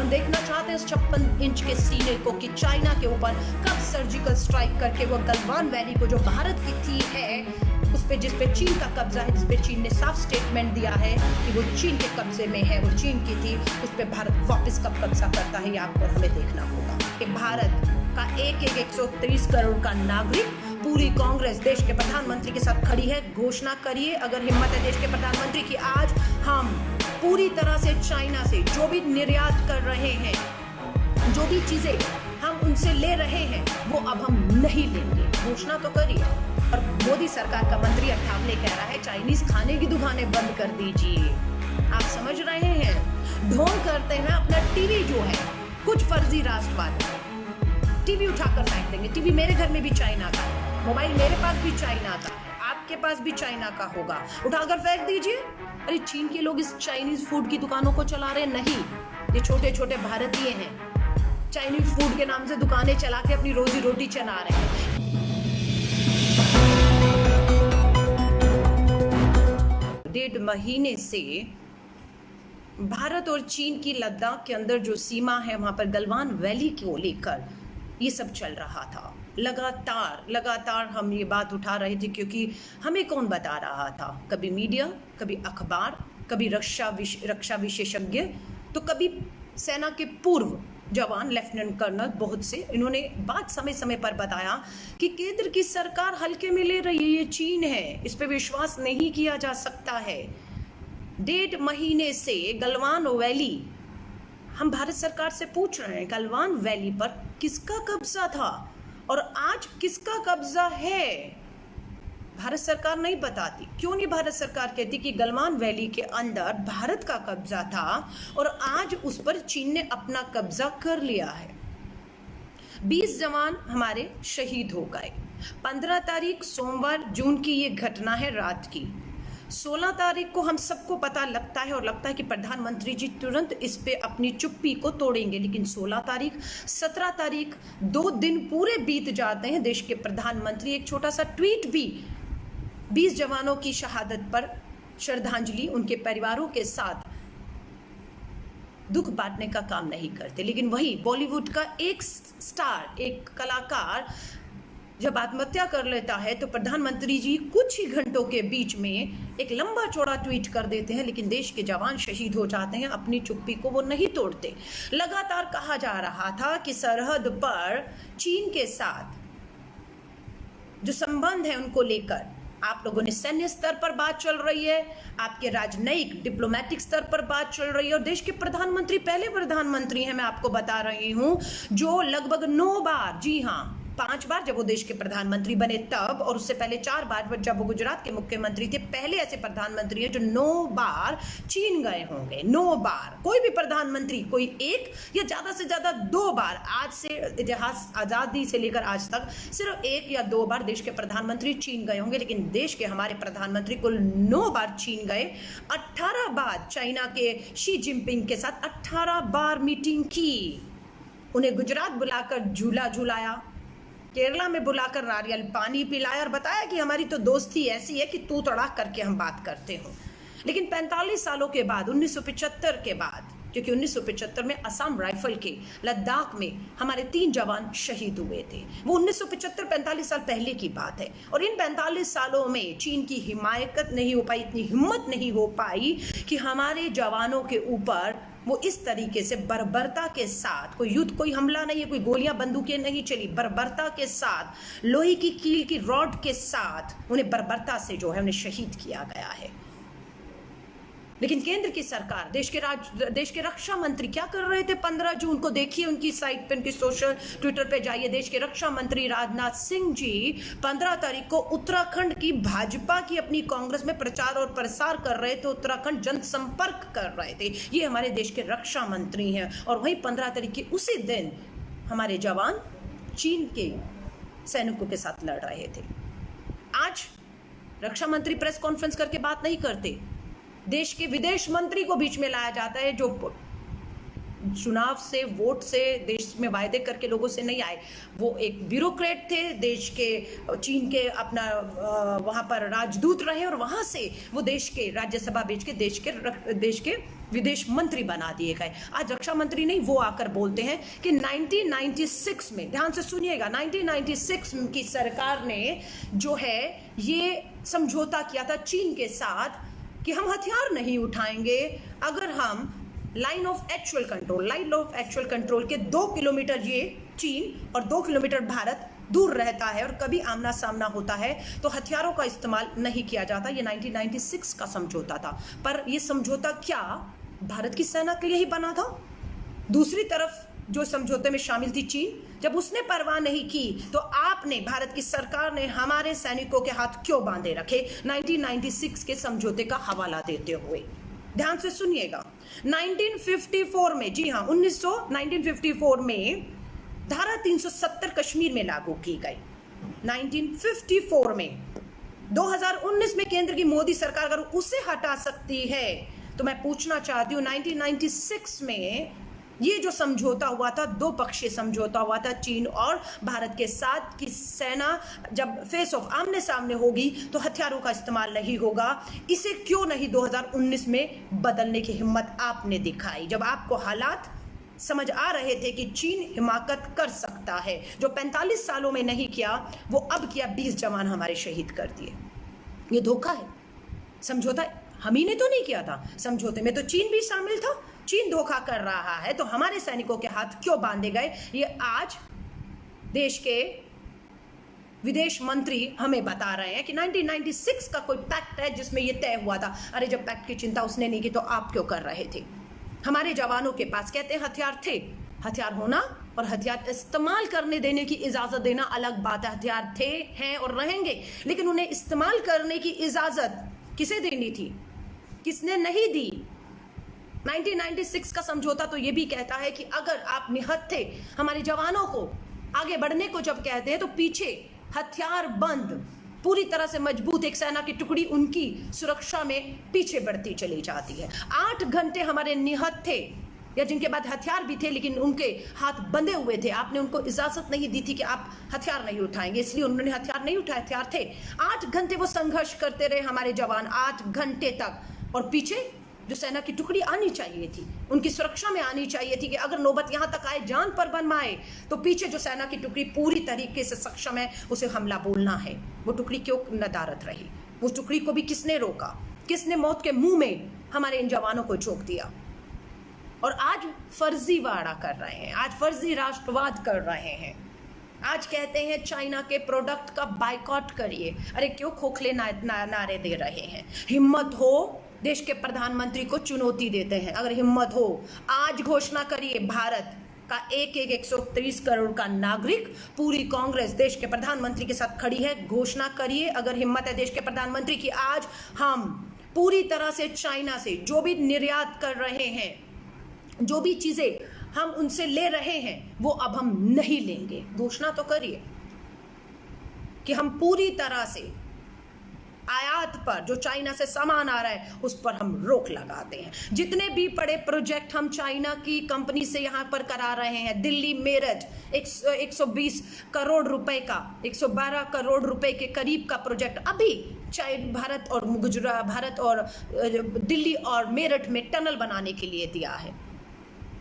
हम देखना चाहते हैं इस 56 इंच के सीने को कि चाइना के ऊपर कब सर्जिकल स्ट्राइक करके वो गलवान वैली को जो भारत की थी है उस पे जिस पे चीन का कब्जा है, जिस पे चीन ने साफ स्टेटमेंट दिया है कि वो चीन के कब्जे में है, वो चीन की थी, उस पे भारत वापस कब कब्जा करता है ये आपको हमें देखना होगा। कि भारत का एक 130 करोड़ का नागरिक, पूरी कांग्रेस देश के प्रधानमंत्री के साथ खड़ी है। घोषणा करिए अगर हिम्मत है देश के प्रधानमंत्री की, आज हम पूरी तरह से चाइना से जो भी निर्यात कर रहे हैं, जो भी चीजें हम उनसे ले रहे हैं, वो अब हम नहीं लेंगे। घोषणा तो करिए। और मोदी सरकार का मंत्री अठावले कह रहा है चाइनीज खाने की दुकानें बंद कर दीजिए। आप समझ रहे हैं, ढोंग करते हैं अपना टीवी जो है, कुछ फर्जी राष्ट्रवाद टीवी उठाकर फेंक देंगे। टीवी मेरे घर में भी चाइना का है, मोबाइल मेरे पास भी चाइना का है, आपके पास भी चाइना का होगा, उठाकर फेंक दीजिए। अरे चीन के लोग इस चाइनीज फूड की दुकानों को चला रहे नहीं, ये छोटे छोटे भारतीय हैं, चाइनीज फूड के नाम से दुकानें चला के अपनी रोजी रोटी चला रहे हैं। 1.5 महीने से भारत और चीन की लद्दाख के अंदर जो सीमा है वहां पर गलवान वैली को लेकर ये सब चल रहा था। लगातार हम ये बात उठा रहे थे क्योंकि हमें कौन बता रहा था, कभी मीडिया, कभी अखबार, कभी रक्षा विशेषज्ञ, तो कभी सेना के पूर्व जवान, लेफ्टिनेंट कर्नल, बहुत से इन्होंने बात समय समय पर बताया कि केंद्र की सरकार हल्के में ले रही है, ये चीन है, इस पे विश्वास नहीं किया जा सकता है। 1.5 महीने से गलवान वैली, हम भारत सरकार से पूछ रहे हैं गलवान वैली पर किसका कब्जा था और आज किसका कब्जा है, भारत सरकार नहीं बताती। क्यों नहीं भारत सरकार कहती कि गलवान वैली के अंदर भारत का कब्जा था और आज उस पर चीन ने अपना कब्जा कर लिया है। 20 जवान हमारे शहीद हो गए। 15 तारीख सोमवार जून की ये घटना है रात की। 16 तारीख को हम सबको पता लगता है और लगता है कि प्रधानमंत्री जी तुरंत इस पे अपनी चुप्पी को तोड़ेंगे, लेकिन 16 तारीख 17 तारीख 2 दिन पूरे बीत जाते हैं। देश के प्रधानमंत्री एक छोटा सा ट्वीट भी 20 जवानों की शहादत पर श्रद्धांजलि उनके परिवारों के साथ दुख बांटने का काम नहीं करते। लेकिन वही बॉलीवुड का एक स्टार, एक कलाकार जब आत्महत्या कर लेता है तो प्रधानमंत्री जी कुछ ही घंटों के बीच में एक लंबा चौड़ा ट्वीट कर देते हैं, लेकिन देश के जवान शहीद हो जाते हैं, अपनी चुप्पी को वो नहीं तोड़ते। लगातार कहा जा रहा था कि सरहद पर चीन के साथ जो संबंध है उनको लेकर आप लोगों ने सैन्य स्तर पर बात चल रही है, आपके राजनयिक डिप्लोमेटिक स्तर पर बात चल रही है, और देश के प्रधानमंत्री पहले प्रधानमंत्री हैं, मैं आपको बता रही हूं, जो लगभग 9 बार, जी हाँ 5 बार जब वो देश के प्रधानमंत्री बने तब, और उससे पहले 4 बार जब वो गुजरात के मुख्यमंत्री थे, पहले ऐसे प्रधानमंत्री हैं जो 9 बार चीन गए होंगे। 9 बार। कोई भी प्रधानमंत्री, कोई एक या ज्यादा से ज्यादा 2 बार, आज से इतिहास आजादी से लेकर आज तक सिर्फ 1 या 2 बार देश के प्रधानमंत्री चीन गए होंगे, लेकिन देश के हमारे प्रधानमंत्री कुल 9 बार चीन गए। 18 बार चाइना के शी जिनपिंग के साथ 18 बार मीटिंग की। उन्हें गुजरात बुलाकर झूला झुलाया, केरला में बुलाकर नारियल पानी पिलाया और बताया कि हमारी तो दोस्ती ऐसी है कि तू तड़ाक करके हम बात करते हो। लेकिन 45 सालों के बाद, 1975 के बाद, क्योंकि 1975 में असम राइफल के लद्दाख में हमारे 3 जवान शहीद हुए थे, वो 1975 45 साल पहले की बात है। और इन 45 सालों में चीन की हिमायत नहीं हो पाई, इतनी हिम्मत नहीं हो पाई कि हमारे जवानों के ऊपर वो इस तरीके से बर्बरता के साथ, कोई युद्ध, कोई हमला नहीं है, कोई गोलियां बंदूकें नहीं चली, बर्बरता के साथ, लोहे की कील की रॉड के साथ उन्हें बर्बरता से जो है उन्हें शहीद किया गया है। लेकिन केंद्र की सरकार, देश के रक्षा मंत्री क्या कर रहे थे 15 जून को? देखिए उनकी साइट पे, उनकी सोशल ट्विटर पे जाइए। देश के रक्षा मंत्री राजनाथ सिंह जी 15 तारीख को उत्तराखंड की भाजपा की अपनी कांग्रेस में प्रचार और प्रसार कर रहे थे, उत्तराखंड जनसंपर्क कर रहे थे। ये हमारे देश के रक्षा मंत्री हैं। और वहीं 15 तारीख के उसी दिन हमारे जवान चीन के सैनिकों के साथ लड़ रहे थे। आज रक्षा मंत्री प्रेस कॉन्फ्रेंस करके बात नहीं करते, देश के विदेश मंत्री को बीच में लाया जाता है, जो चुनाव से, वोट से, देश में वायदे करके लोगों से नहीं आए। वो एक ब्यूरोक्रेट थे, देश के, चीन के अपना वहाँ पर राजदूत रहे और वहाँ से वो देश के राज्यसभा भेज के देश के विदेश मंत्री बना दिए गए। आज रक्षा मंत्री नहीं, वो आकर बोलते हैं कि 1996 में, ध्यान से सुनिएगा, 1996 की सरकार ने जो है ये समझौता किया था चीन के साथ कि हम हथियार नहीं उठाएंगे अगर हम लाइन ऑफ एक्चुअल कंट्रोल के 2 किलोमीटर ये चीन और 2 किलोमीटर भारत दूर रहता है और कभी आमना सामना होता है तो हथियारों का इस्तेमाल नहीं किया जाता। ये 1996 का समझौता था। पर ये समझौता क्या भारत की सेना के लिए ही बना था? दूसरी तरफ जो समझौते में शामिल थी चीन, जब उसने परवाह नहीं की तो आपने, भारत की सरकार ने हमारे सैनिकों के हाथ क्यों बांधे रखे 1996 के समझौते का हवाला देते हुए? ध्यान से सुनिएगा, 1954 में, जी हाँ 1954 में धारा 370 कश्मीर में लागू की गई। 1954 में 2019 में केंद्र की मोदी सरकार अगर उसे हटा सकती है तो मैं पूछना चाहती हूँ 1996 में ये जो समझौता हुआ था, 2 पक्षीय समझौता हुआ था चीन और भारत के साथ कि सेना जब फेस ऑफ आमने सामने होगी तो हथियारों का इस्तेमाल नहीं होगा, इसे क्यों नहीं 2019 में बदलने की हिम्मत आपने दिखाई? जब आपको हालात समझ आ रहे थे कि चीन हिमाकत कर सकता है, जो 45 सालों में नहीं किया वो अब किया, 20 जवान हमारे शहीद कर दिए। ये धोखा है। समझौता हम ही ने तो नहीं किया था, समझौते में तो चीन भी शामिल था। चीन धोखा कर रहा है तो हमारे सैनिकों के हाथ क्यों बांधे गए, ये आज देश के विदेश मंत्री हमें बता रहे हैं कि 1996 का कोई पैक्ट है जिसमें ये तय हुआ था। अरे जब पैक्ट की चिंता उसने नहीं की तो आप क्यों कर रहे थे? हमारे जवानों के पास, कहते हैं हथियार थे, हथियार होना और हथियार इस्तेमाल करने देने की इजाजत देना अलग बात है। हथियार थे, हैं और रहेंगे, लेकिन उन्हें इस्तेमाल करने की इजाजत किसे देनी थी, किसने नहीं दी? 1996 का समझौता तो ये भी कहता है कि अगर आप निहत्थे हमारे जवानों को आगे बढ़ने को जब कहते हैं तो पीछे हथियार बंद, पूरी तरह से मजबूत एक सेना की टुकड़ी उनकी सुरक्षा में पीछे बढ़ती चली जाती है। 8 घंटे हमारे निहत्थे या जिनके बाद हथियार भी थे लेकिन उनके हाथ बंधे हुए थे, आपने उनको इजाजत नहीं दी थी कि आप हथियार नहीं उठाएंगे, इसलिए उन्होंने हथियार नहीं उठाए, हथियार थे। 8 घंटे वो संघर्ष करते रहे हमारे जवान, 8 घंटे तक, और पीछे जो सेना की टुकड़ी आनी चाहिए थी, उनकी सुरक्षा में आनी चाहिए थी कि अगर नौबत यहां तक आए, जान पर बनवाए, तो पीछे जो सेना की टुकड़ी पूरी तरीके से सक्षम है उसे हमला बोलना है। वो टुकड़ी क्यों नदारद रही? वो टुकड़ी को भी किसने रोका? किसने मौत के मुंह में हमारे इन जवानों को झोंक दिया? और आज फर्जीवाड़ा कर रहे हैं, आज फर्जी राष्ट्रवाद कर रहे हैं, आज कहते हैं चाइना के प्रोडक्ट का बायकॉट करिए। अरे क्यों खोखले नारे दे रहे हैं? हिम्मत हो, देश के प्रधानमंत्री को चुनौती देते हैं, अगर हिम्मत हो आज घोषणा करिए, भारत का 130 करोड़ का नागरिक, पूरी कांग्रेस देश के प्रधानमंत्री के साथ खड़ी है, घोषणा करिए अगर हिम्मत है देश के प्रधानमंत्री की, आज हम पूरी तरह से चाइना से जो भी निर्यात कर रहे हैं, जो भी चीजें हम उनसे ले रहे हैं, वो अब हम नहीं लेंगे। घोषणा तो करिए कि हम पूरी तरह से आयात पर जो चाइना से सामान आ रहा है उस पर हम रोक लगाते हैं। जितने भी बड़े प्रोजेक्ट हम चाइना की कंपनी से यहाँ पर करा रहे हैं, दिल्ली मेरठ 120 करोड़ रुपए का, 112 करोड़ रुपए के करीब का प्रोजेक्ट अभी भारत और गुजरात, भारत और दिल्ली और मेरठ में टनल बनाने के लिए दिया है।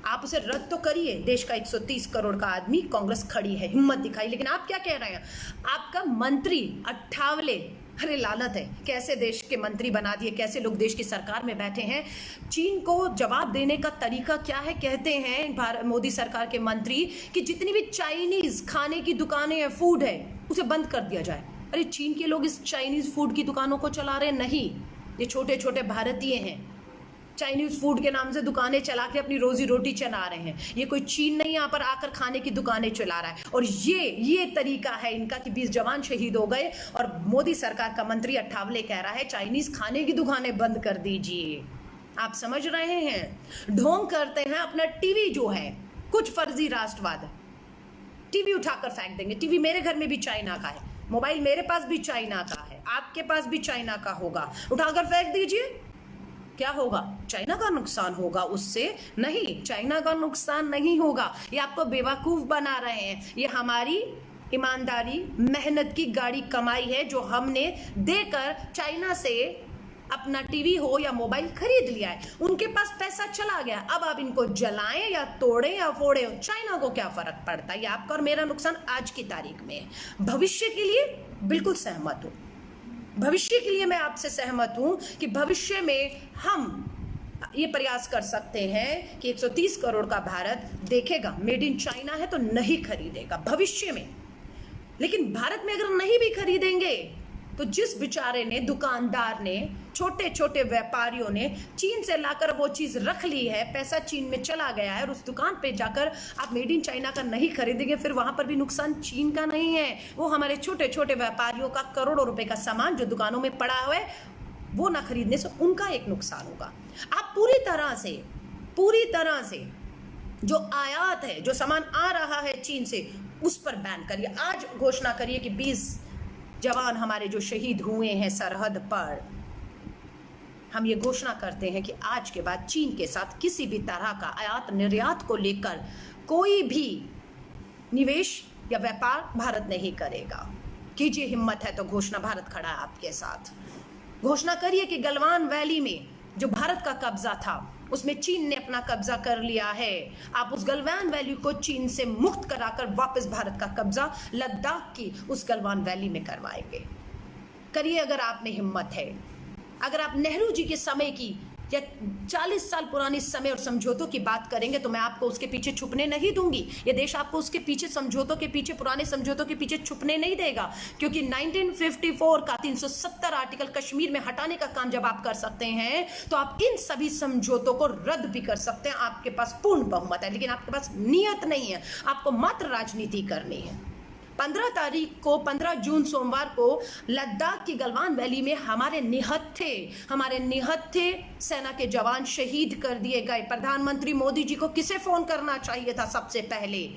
आप उसे रद्द तो करिए। देश का 130 करोड़ का आदमी, कांग्रेस खड़ी है, हिम्मत दिखाई। लेकिन आप क्या कह रहे हैं? आपका मंत्री अट्ठावले, अरे लानत है, कैसे देश के मंत्री बना दिए, कैसे लोग देश की सरकार में बैठे हैं। चीन को जवाब देने का तरीका क्या है? कहते हैं मोदी सरकार के मंत्री कि जितनी भी चाइनीज खाने की दुकानें हैं, फूड है, उसे बंद कर दिया जाए। अरे चीन के लोग इस चाइनीज फूड की दुकानों को चला रहे नहीं, ये छोटे छोटे भारतीय हैं, चाइनीज फूड के नाम से दुकानें चला के अपनी रोजी रोटी चला रहे हैं। ये कोई चीन नहीं यहाँ पर आकर खाने की दुकानें चला रहा है। और ये तरीका है इनका कि 20 जवान शहीद हो गए और मोदी सरकार का मंत्री अट्ठावले कह रहा है चाइनीज खाने की दुकानें बंद कर दीजिए। आप समझ रहे हैं? ढोंग करते हैं अपना टीवी जो है, कुछ फर्जी राष्ट्रवाद, टीवी उठाकर फेंक देंगे। टीवी मेरे घर में भी चाइना का है, मोबाइल मेरे पास भी चाइना का है, आपके पास भी चाइना का होगा, उठाकर फेंक दीजिए। क्या होगा? चाइना का नुकसान होगा उससे? नहीं, चाइना का नुकसान नहीं होगा। ये आपको बेवकूफ बना रहे हैं। ये हमारी ईमानदारी, मेहनत की गाड़ी कमाई है जो हमने देकर चाइना से अपना टीवी हो या मोबाइल खरीद लिया है, उनके पास पैसा चला गया, अब आप इनको जलाएं या तोड़ें या फोड़ें, चाइना को क्या फर्क पड़ता है? ये आपका और मेरा नुकसान आज की तारीख में है। भविष्य के लिए बिल्कुल सहमत हूं, भविष्य के लिए मैं आपसे सहमत हूं कि भविष्य में हम ये प्रयास कर सकते हैं कि 130 करोड़ का भारत देखेगा मेड इन चाइना है तो नहीं खरीदेगा भविष्य में। लेकिन भारत में अगर नहीं भी खरीदेंगे तो जिस बेचारे ने, दुकानदार ने, छोटे छोटे व्यापारियों ने चीन से लाकर वो चीज रख ली है, पैसा चीन में चला गया है और उस दुकान पे जाकर आप मेड इन चाइना का नहीं खरीदेंगे, फिर वहां पर भी नुकसान चीन का नहीं है, वो हमारे छोटे छोटे व्यापारियों का करोड़ों रुपए का सामान जो दुकानों में पड़ा हुआ है वो ना खरीदने से उनका एक नुकसान होगा। आप पूरी तरह से जो आयात है, जो सामान आ रहा है चीन से, उस पर बैन करिए। आज घोषणा करिए कि 20 जवान हमारे जो शहीद हुए हैं सरहद पर, हम ये घोषणा करते हैं कि आज के बाद चीन के साथ किसी भी तरह का आयात निर्यात को लेकर कोई भी निवेश या व्यापार भारत नहीं करेगा। कीजिए हिम्मत है तो घोषणा, भारत खड़ा है आपके साथ। घोषणा करिए कि गलवान वैली में जो भारत का कब्जा था उसमें चीन ने अपना कब्जा कर लिया है, आप उस गलवान वैली को चीन से मुक्त कराकर वापस भारत का कब्जा लद्दाख की उस गलवान वैली में करवाएंगे। करिए अगर आप में हिम्मत है। अगर आप नेहरू जी के समय की या 40 साल पुरानी समय और समझौतों की बात करेंगे तो मैं आपको उसके पीछे छुपने नहीं दूंगी। ये देश आपको उसके पीछे, समझौतों के पीछे, पुराने समझौतों के पीछे छुपने नहीं देगा, क्योंकि 1954 का 370 आर्टिकल कश्मीर में हटाने का काम जब आप कर सकते हैं तो आप इन सभी समझौतों को रद्द भी कर सकते हैं। आपके पास पूर्ण बहुमत है, लेकिन आपके पास नियत नहीं है, आपको मात्र राजनीति करनी है। 15 जून सोमवार को लद्दाख की गलवान वैली में हमारे निहत्थे सेना के जवान शहीद कर दिए गए। प्रधानमंत्री मोदी जी को किसे फोन करना चाहिए था? सबसे पहले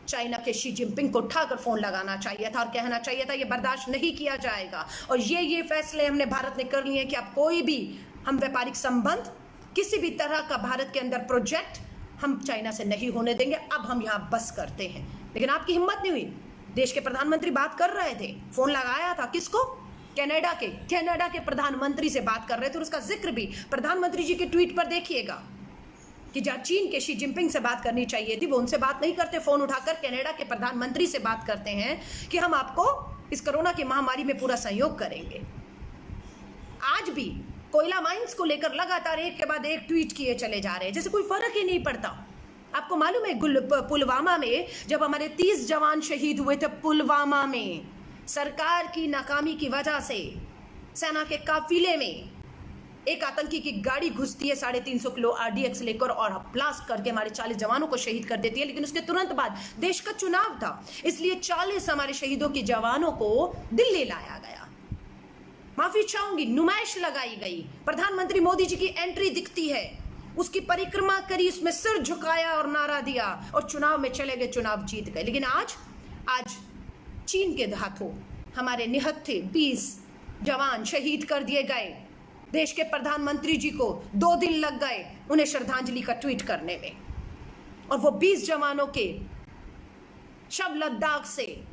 चाइना के शी जिनपिंग को उठाकर फोन लगाना चाहिए था और कहना चाहिए था ये बर्दाश्त नहीं किया जाएगा। और ये फैसले हमने भारत ने कर लिए कि अब कोई भी हम व्यापारिक संबंध, किसी भी तरह का भारत के अंदर प्रोजेक्ट हम चाइना से नहीं होने देंगे। अब हम यहाँ बस करते हैं, लेकिन आपकी हिम्मत नहीं हुई। देश के प्रधानमंत्री बात कर रहे थे, फोन लगाया था किसको? कनाडा के प्रधानमंत्री से बात कर रहे थे और उसका जिक्र भी प्रधानमंत्री जी के ट्वीट पर देखिएगा कि जहाँ चीन के शी जिनपिंग से बात करनी चाहिए थी वो उनसे बात नहीं करते, फोन उठाकर कनाडा के प्रधानमंत्री से बात करते हैं कि हम आपको इस कोरोना की महामारी में पूरा सहयोग करेंगे। आज भी कोयला माइंस को लेकर लगातार एक के बाद एक ट्वीट किए चले जा रहे हैं, जैसे कोई फर्क ही नहीं पड़ता। आपको मालूम है पुलवामा में जब हमारे 30 जवान शहीद हुए थे, पुलवामा में सरकार की नाकामी की वजह से सेना के काफिले में एक आतंकी की गाड़ी घुसती है 350 किलो RDX लेकर और ब्लास्ट करके हमारे 40 जवानों को शहीद कर देती है। लेकिन उसके तुरंत बाद देश का चुनाव था, इसलिए 40 हमारे शहीदों की जवानों को दिल्ली लाया गया। माफी चाहूंगी, नुमाइश लगाई गई, प्रधानमंत्री मोदी जी की एंट्री दिखती है, उसकी परिक्रमा करी, उसमें सिर झुकाया और नारा दिया और चुनाव में चले गए, चुनाव जीत गए। लेकिन आज चीन के हाथों हमारे निहत्थे 20 जवान शहीद कर दिए गए। देश के प्रधानमंत्री जी को 2 दिन लग गए उन्हें श्रद्धांजलि का ट्वीट करने में, और वो 20 जवानों के शव लद्दाख से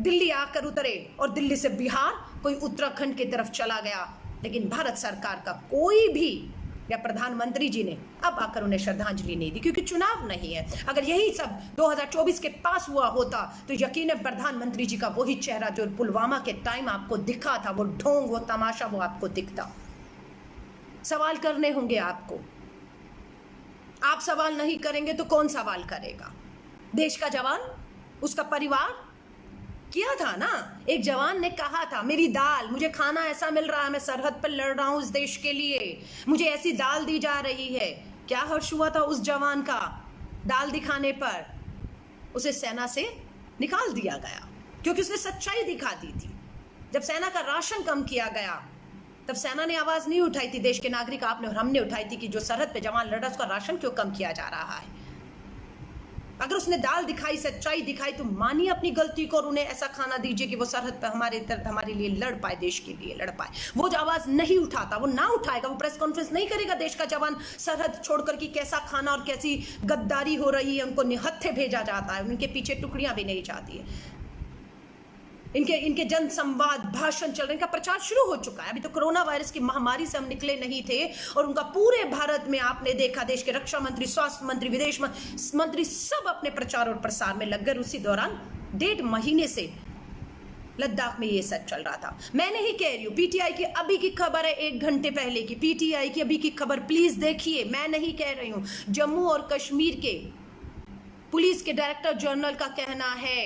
दिल्ली आकर उतरे और दिल्ली से बिहार, कोई उत्तराखंड की तरफ चला गया। लेकिन भारत सरकार का कोई भी या प्रधानमंत्री जी ने अब आकर उन्हें श्रद्धांजलि नहीं दी, क्योंकि चुनाव नहीं है। अगर यही सब 2024 के पास हुआ होता तो यकीनन प्रधानमंत्री जी का वही चेहरा जो पुलवामा के टाइम आपको दिखा था, वो ढोंग, वो तमाशा, वो आपको दिखता। सवाल करने होंगे आपको, आप सवाल नहीं करेंगे तो कौन सवाल करेगा? देश का जवान, उसका परिवार किया था ना। एक जवान ने कहा था मेरी दाल, मुझे खाना ऐसा मिल रहा है, मैं सरहद पर लड़ रहा हूं इस देश के लिए, मुझे ऐसी दाल दी जा रही है। क्या हर्ष हुआ था उस जवान का? दाल दिखाने पर उसे सेना से निकाल दिया गया, क्योंकि उसने सच्चाई दिखा दी थी। जब सेना का राशन कम किया गया तब सेना ने आवाज नहीं उठाई थी, देश के नागरिक आपने और हमने उठाई थी कि जो सरहद पे जवान लड़ रहा है उसका राशन क्यों कम किया जा रहा है। अगर उसने दाल दिखाई, सच्चाई दिखाई, तो मानिए अपनी गलती को और उन्हें ऐसा खाना दीजिए कि वो सरहद पर हमारे लिए लड़ पाए, देश के लिए लड़ पाए। वो जो आवाज नहीं उठाता, वो ना उठाएगा, वो प्रेस कॉन्फ्रेंस नहीं करेगा देश का जवान सरहद छोड़कर कि कैसा खाना और कैसी गद्दारी हो रही है, उनको निहत्थे भेजा जाता है, उनके पीछे टुकड़ियां भी नहीं जाती है। इनके इनके जन संवाद भाषण चल रहे हैं, इनका प्रचार शुरू हो चुका है। अभी तो कोरोना वायरस की महामारी से हम निकले नहीं थे और उनका पूरे भारत में आपने देखा, देश के रक्षा मंत्री, स्वास्थ्य मंत्री, विदेश मंत्री सब अपने प्रचार और प्रसार में लग गए। उसी दौरान 1.5 महीने से लद्दाख में ये सब चल रहा था। मैं नहीं कह रही हूं, पीटीआई की अभी की खबर है 1 घंटे पहले की, पीटीआई की अभी की खबर प्लीज देखिए। मैं नहीं कह रही हूं, जम्मू और कश्मीर के पुलिस के डायरेक्टर जनरल का कहना है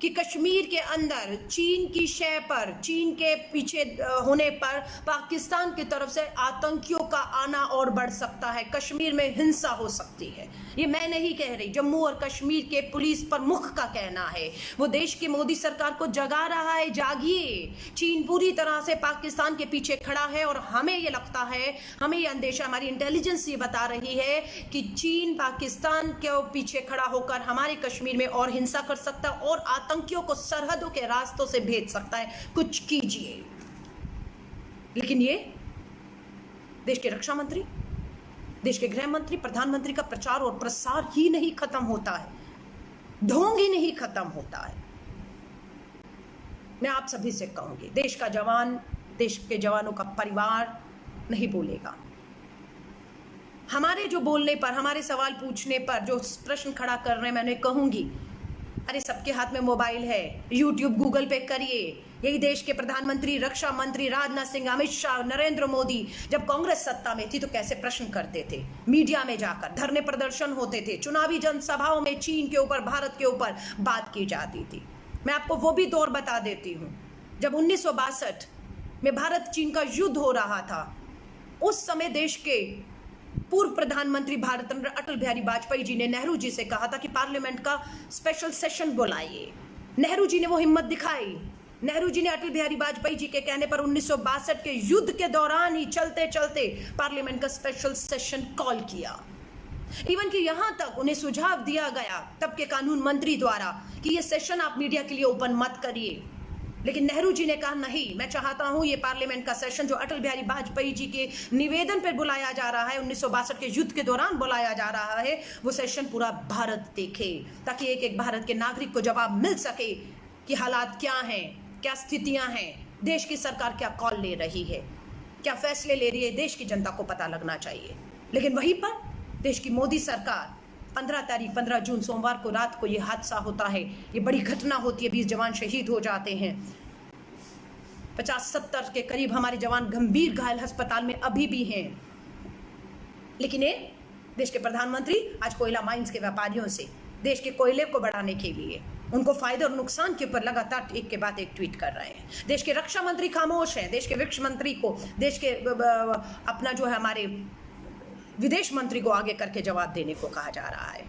कि कश्मीर के अंदर चीन की शय पर, चीन के पीछे होने पर पाकिस्तान की तरफ से आतंकियों का आना और बढ़ सकता है, कश्मीर में हिंसा हो सकती है। ये मैं नहीं कह रही, जम्मू और कश्मीर के पुलिस प्रमुख का कहना है। वो देश की मोदी सरकार को जगा रहा है, जागिए, चीन पूरी तरह से पाकिस्तान के पीछे खड़ा है और हमें ये लगता है, हमें ये अंदेशा, हमारी इंटेलिजेंस ये बता रही है कि चीन पाकिस्तान के पीछे खड़ा होकर हमारे कश्मीर में और हिंसा कर सकता है और आतंकियों को सरहदों के रास्तों से भेज सकता है। कुछ कीजिए। लेकिन ये देश के रक्षा मंत्री, देश के गृह मंत्री, प्रधानमंत्री का प्रचार और प्रसार ही नहीं खत्म होता है, ढोंग ही नहीं खत्म होता है। मैं आप सभी से कहूंगी, देश का जवान, देश के जवानों का परिवार नहीं बोलेगा। हमारे जो बोलने पर, हमारे सवाल पूछने पर जो प्रश्न खड़ा कर रहे हैं, मैं उन्हें कहूंगी, अरे सबके हाथ में मोबाइल है, यूट्यूब, गूगल पे करिए। यही देश के प्रधानमंत्री, रक्षा मंत्री राजनाथ सिंह, अमित शाह, नरेंद्र मोदी जब कांग्रेस सत्ता में थी तो कैसे प्रश्न करते थे, मीडिया में जाकर धरने प्रदर्शन होते थे, चुनावी जनसभाओं में चीन के ऊपर, भारत के ऊपर बात की जाती थी। मैं आपको वो भी दौर बता देती हूँ जब 1962 में भारत चीन का युद्ध हो रहा था। उस समय देश के पूर्व प्रधानमंत्री भारत रत्न अटल बिहारी वाजपेयी जी ने नेहरू जी से कहा था कि पार्लियामेंट का स्पेशल सेशन बुलाइए। नेहरू जी ने वो हिम्मत दिखाई। नेहरू जी ने अटल बिहारी वाजपेयी जी के कहने पर 1962 के युद्ध के दौरान ही चलते चलते पार्लियामेंट का स्पेशल सेशन कॉल किया। इवन कि यहां तक उन्हें सुझाव दिया गया तब के कानून मंत्री द्वारा कि ये सेशन आप मीडिया के लिए ओपन मत करिए, लेकिन नेहरू जी ने कहा नहीं, मैं चाहता हूं ये पार्लियामेंट का सेशन जो अटल बिहारी वाजपेयी जी के निवेदन पर बुलाया जा रहा है, 1962 के युद्ध के दौरान बुलाया जा रहा है, वो सेशन पूरा भारत देखे, ताकि एक एक भारत के नागरिक को जवाब मिल सके कि हालात क्या हैं, क्या स्थितियां हैं, देश की सरकार क्या कॉल ले रही है, क्या फैसले ले रही है, देश की जनता को पता लगना चाहिए। लेकिन वहीं पर देश की मोदी सरकार 15 जून सोमवार को रात को ये हादसा होता है, ये बड़ी घटना होती है, 20 जवान शहीद हो जाते हैं, 50-70 के करीब हमारे जवान गंभीर घायल अस्पताल में अभी भी हैं। लेकिन ये देश के प्रधानमंत्री आज कोयला माइंस के व्यापारियों से देश के कोयले को बढ़ाने के लिए, उनको फायदे और नुकसान के ऊपर लगातार एक के बाद एक ट्वीट कर रहे हैं। देश के रक्षा मंत्री खामोश हैं, देश के विदेश मंत्री को, देश के अपना जो है हमारे विदेश मंत्री को आगे करके जवाब देने को कहा जा रहा है।